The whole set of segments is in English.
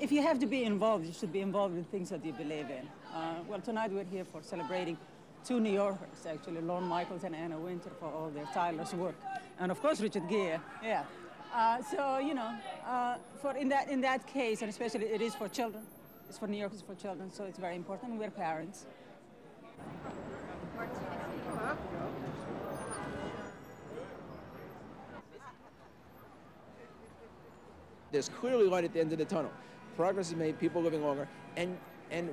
if you have to be involved, you should be involved in things that you believe in. Well, tonight we're here for celebrating two New Yorkers, actually, Lorne Michaels and Anna Wintour, for all their tireless work. And of course, Richard Gere, yeah. So, you know, in that case, and especially it is for children, it's for New Yorkers, for children, so it's very important. We're parents. There's clearly light at the end of the tunnel. Progress is made, people are living longer, and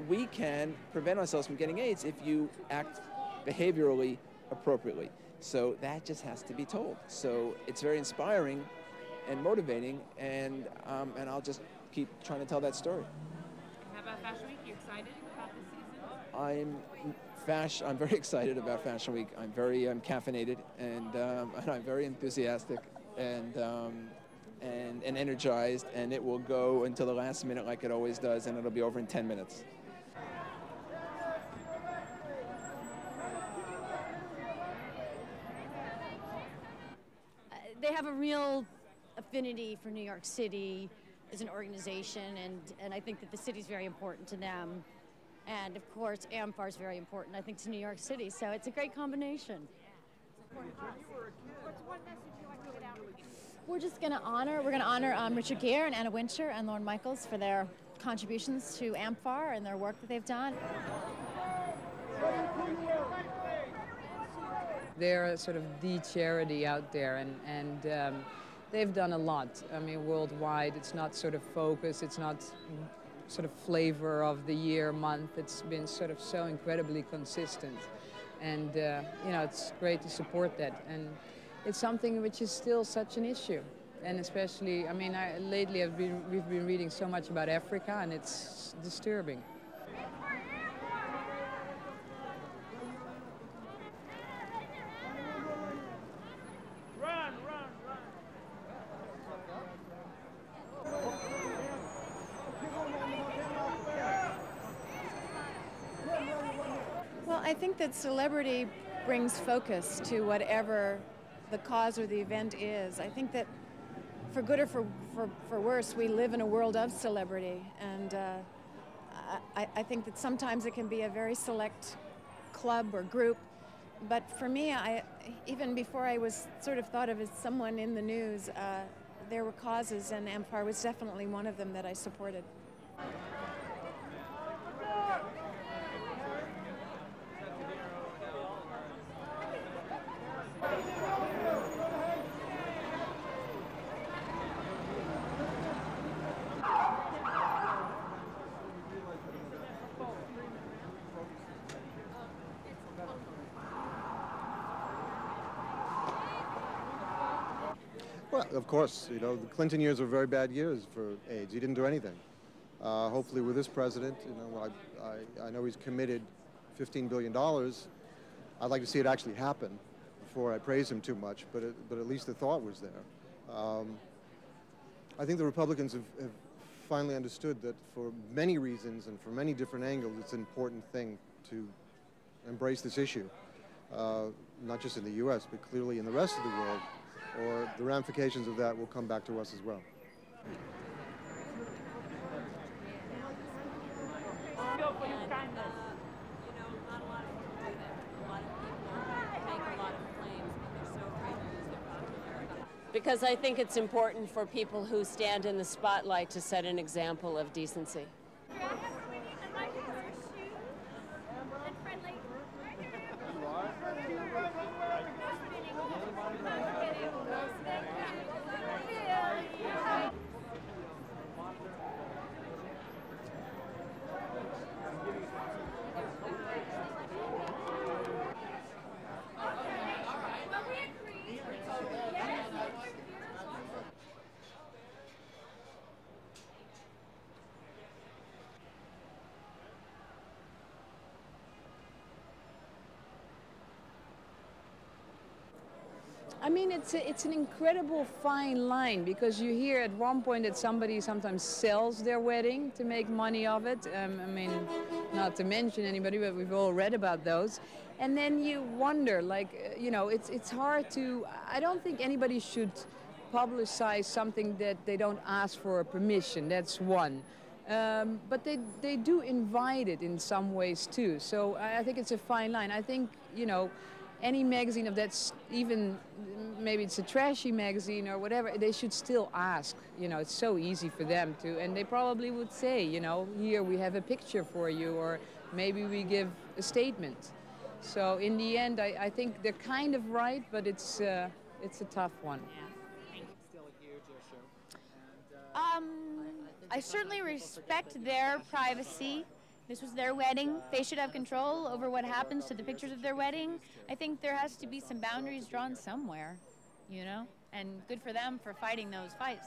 we can prevent ourselves from getting AIDS if you act behaviorally appropriately. So that just has to be told. So it's very inspiring and motivating, and I'll just keep trying to tell that story. How about Fashion Week? You excited about this season? I'm very excited about Fashion Week. I'm very caffeinated, and I'm very enthusiastic, and energized, and it will go until the last minute like it always does, and it'll be over in 10 minutes. They have a real affinity for New York City as an organization, and I think that the city's very important to them. And of course, amfAR is very important, I think, to New York City, so it's a great combination. What's one message you'd like to get out? We're just going to honor Richard Gere and Anna Wintour and Lorne Michaels for their contributions to amfAR and their work that they've done. They're sort of the charity out there, and they've done a lot. I mean, worldwide, it's not sort of focus, it's not sort of flavor of the year, month. It's been sort of so incredibly consistent, and you know, it's great to support that. And it's something which is still such an issue, and especially, I mean, lately we've been reading so much about Africa, and it's disturbing. Run, run, run. Well, I think that celebrity brings focus to whatever the cause or the event is. I think that for good or for worse, we live in a world of celebrity, and I think that sometimes it can be a very select club or group, but for me, even before I was sort of thought of as someone in the news, there were causes, and amfAR was definitely one of them that I supported. Well, of course, you know, the Clinton years were very bad years for AIDS. He didn't do anything. Hopefully with this president, you know, I know he's committed $15 billion. I'd like to see it actually happen before I praise him too much, but at least the thought was there. I think the Republicans have finally understood that for many reasons and for many different angles, it's an important thing to embrace this issue, not just in the U.S., but clearly in the rest of the world, or the ramifications of that will come back to us as well. Because I think it's important for people who stand in the spotlight to set an example of decency. I mean, it's an incredible fine line, because you hear at one point that somebody sometimes sells their wedding to make money of it. I mean, not to mention anybody, but we've all read about those. And then you wonder, like, you know, it's hard to, I don't think anybody should publicize something that they don't ask for permission. That's one. But they do invite it in some ways too. So I think it's a fine line. I think, you know, any magazine of that's even, maybe it's a trashy magazine or whatever, they should still ask. You know, it's so easy for them to, and they probably would say, you know, here we have a picture for you, or maybe we give a statement. So in the end, I think they're kind of right, but it's a tough one. Still a huge issue. I certainly respect their privacy. This was their wedding. They should have control over what happens to the pictures of their wedding. I think there has to be some boundaries drawn somewhere, you know? And good for them for fighting those fights.